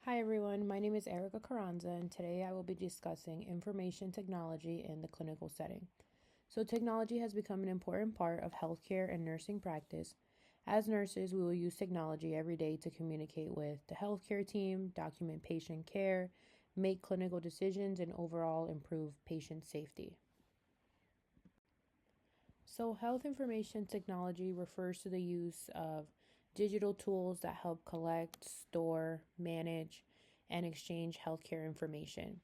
Hi everyone, my name is Erica Carranza, and today I will be discussing information technology in the clinical setting. So, technology has become an important part of healthcare and nursing practice. As nurses, we will use technology every day to communicate with the healthcare team, document patient care, make clinical decisions, and overall improve patient safety. So, health information technology refers to the use of digital tools that help collect, store, manage, and exchange healthcare information.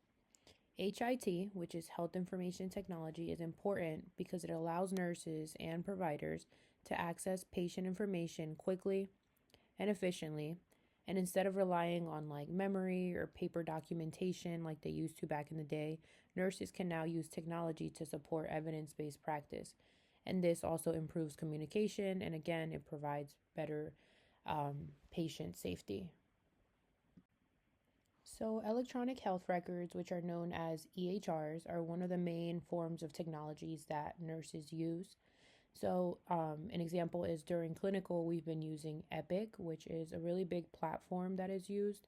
HIT, which is Health Information Technology, is important because it allows nurses and providers to access patient information quickly and efficiently. And instead of relying on like memory or paper documentation like they used to back in the day, nurses can now use technology to support evidence based practice. And this also improves communication, and again, it provides better patient safety. So, electronic health records, which are known as EHRs, are one of the main forms of technologies that nurses use. So, an example is during clinical, we've been using Epic, which is a really big platform that is used.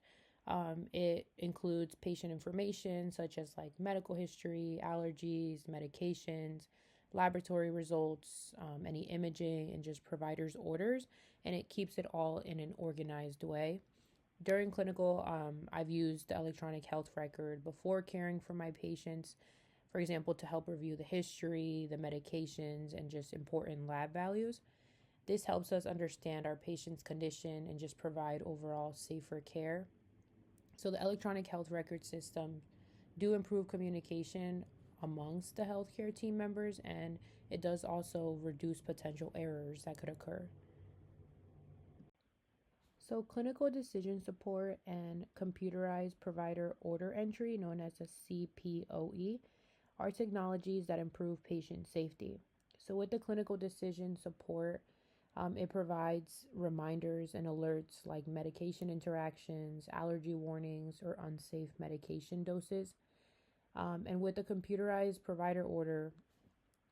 It includes patient information such as like medical history, allergies, medications, laboratory results, any imaging, and just providers' orders, and it keeps it all in an organized way. During clinical, I've used the electronic health record before caring for my patients, for example, to help review the history, the medications, and just important lab values. This helps us understand our patient's condition and just provide overall safer care. So, the electronic health record system do improve communication amongst the healthcare team members, and it does also reduce potential errors that could occur. So, clinical decision support and computerized provider order entry, known as a CPOE, are technologies that improve patient safety. So, with the clinical decision support, it provides reminders and alerts like medication interactions, allergy warnings, or unsafe medication doses. And with the computerized provider order,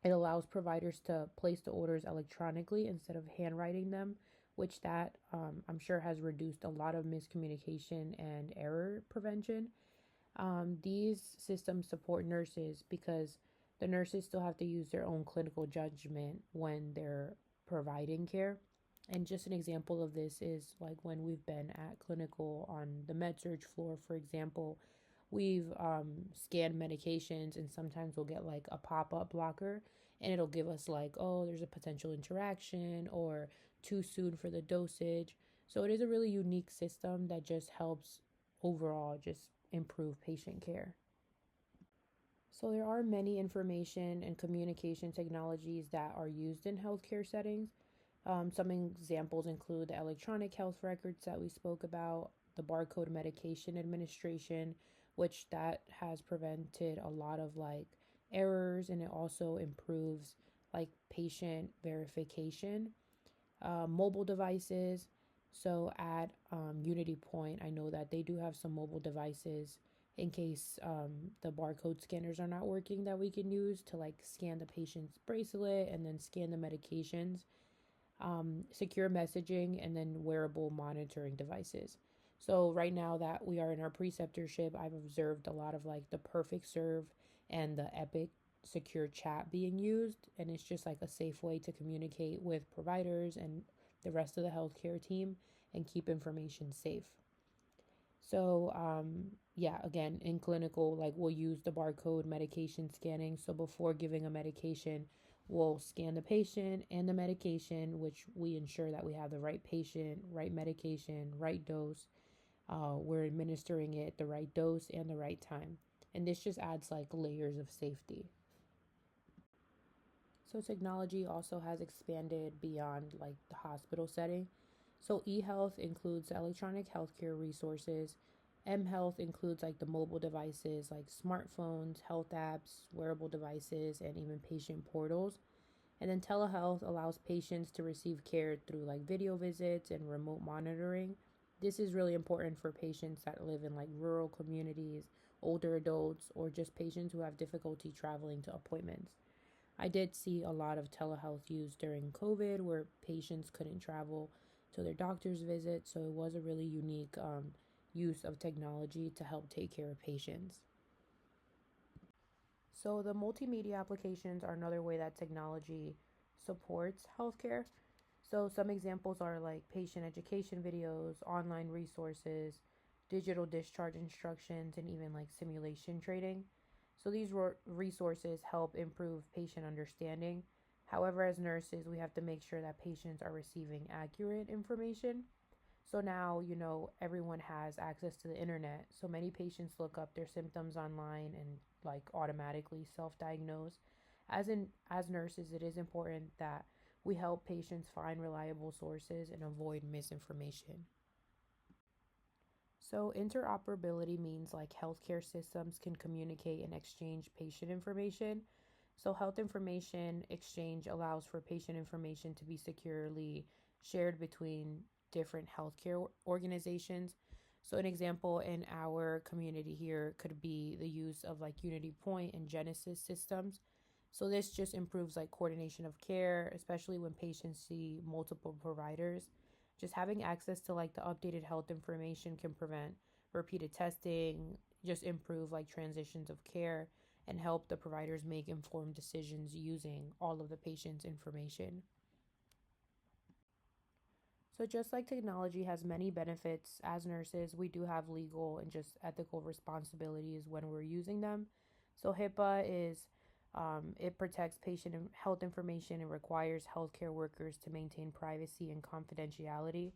it allows providers to place the orders electronically instead of handwriting them, which that I'm sure has reduced a lot of miscommunication and error prevention. These systems support nurses because the nurses still have to use their own clinical judgment when they're providing care. And just an example of this is like when we've been at clinical on the med surg floor, for example, we've scanned medications, and sometimes we'll get like a pop up blocker, and it'll give us like, oh, there's a potential interaction or too soon for the dosage. So it is a really unique system that just helps overall just improve patient care. So there are many information and communication technologies that are used in healthcare settings. Some examples include the electronic health records that we spoke about, the barcode medication administration, which that has prevented a lot of like errors, and it also improves like patient verification. Mobile devices. So at Unity Point, I know that they do have some mobile devices in case the barcode scanners are not working that we can use to like scan the patient's bracelet and then scan the medications, secure messaging, and then wearable monitoring devices. So right now that we are in our preceptorship, I've observed a lot of like the Perfect Serve and the Epic secure chat being used, and it's just like a safe way to communicate with providers and the rest of the healthcare team and keep information safe. So, yeah, again, in clinical, like we'll use the barcode medication scanning. So, before giving a medication, we'll scan the patient and the medication, which we ensure that we have the right patient, right medication, right dose. We're administering it the right dose and the right time. And this just adds like layers of safety. So technology also has expanded beyond like the hospital setting. So e-health includes electronic healthcare resources. M-health includes like the mobile devices like smartphones, health apps, wearable devices, and even patient portals. And then telehealth allows patients to receive care through like video visits and remote monitoring. This is really important for patients that live in like rural communities, older adults, or just patients who have difficulty traveling to appointments. I did see a lot of telehealth used during COVID where patients couldn't travel to their doctor's visit. So it was a really unique use of technology to help take care of patients. So, the multimedia applications are another way that technology supports healthcare. So, some examples are like patient education videos, online resources, digital discharge instructions, and even like simulation trading. So, these resources help improve patient understanding. However, as nurses, we have to make sure that patients are receiving accurate information. So now, everyone has access to the internet. So many patients look up their symptoms online and like automatically self-diagnose. As nurses, it is important that we help patients find reliable sources and avoid misinformation. So interoperability means like healthcare systems can communicate and exchange patient information. So health information exchange allows for patient information to be securely shared between different healthcare organizations. So an example in our community here could be the use of like Unity Point and Genesis systems. So this just improves like coordination of care, especially when patients see multiple providers. Just having access to like the updated health information can prevent repeated testing, just improve like transitions of care and help the providers make informed decisions using all of the patient's information. So, just like technology has many benefits, as nurses, we do have legal and just ethical responsibilities when we're using them. So, HIPAA it protects patient health information and requires healthcare workers to maintain privacy and confidentiality.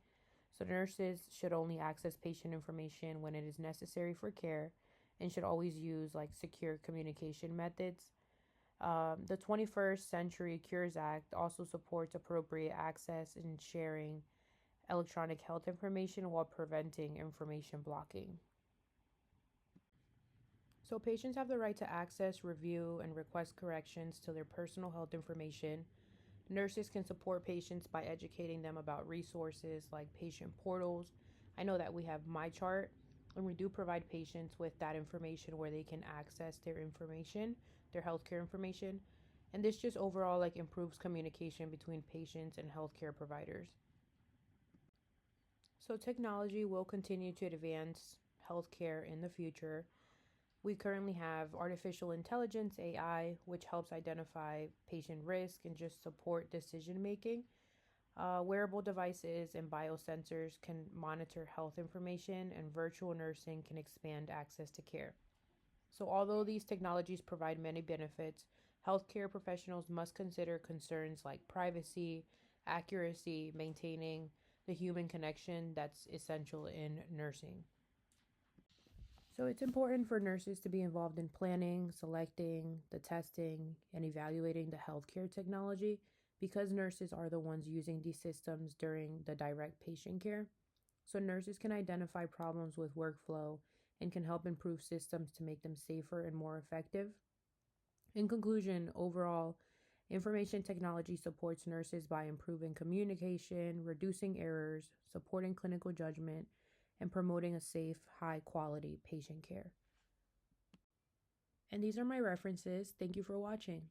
So, nurses should only access patient information when it is necessary for care and should always use like secure communication methods. The 21st Century Cures Act also supports appropriate access and sharing electronic health information while preventing information blocking. So, patients have the right to access, review, and request corrections to their personal health information. Nurses can support patients by educating them about resources like patient portals. I know that we have MyChart, and we do provide patients with that information where they can access their information, their healthcare information. And this just overall like improves communication between patients and healthcare providers. So, technology will continue to advance healthcare in the future. We currently have artificial intelligence, AI, which helps identify patient risk and just support decision making. Wearable devices and biosensors can monitor health information, and virtual nursing can expand access to care. So, although these technologies provide many benefits, healthcare professionals must consider concerns like privacy, accuracy, maintaining the human connection that's essential in nursing. So, it's important for nurses to be involved in planning, selecting, the testing, and evaluating the healthcare technology because nurses are the ones using these systems during the direct patient care. So, nurses can identify problems with workflow and can help improve systems to make them safer and more effective. In conclusion, overall, information technology supports nurses by improving communication, reducing errors, supporting clinical judgment, and promoting a safe, high quality patient care. And these are my references. Thank you for watching.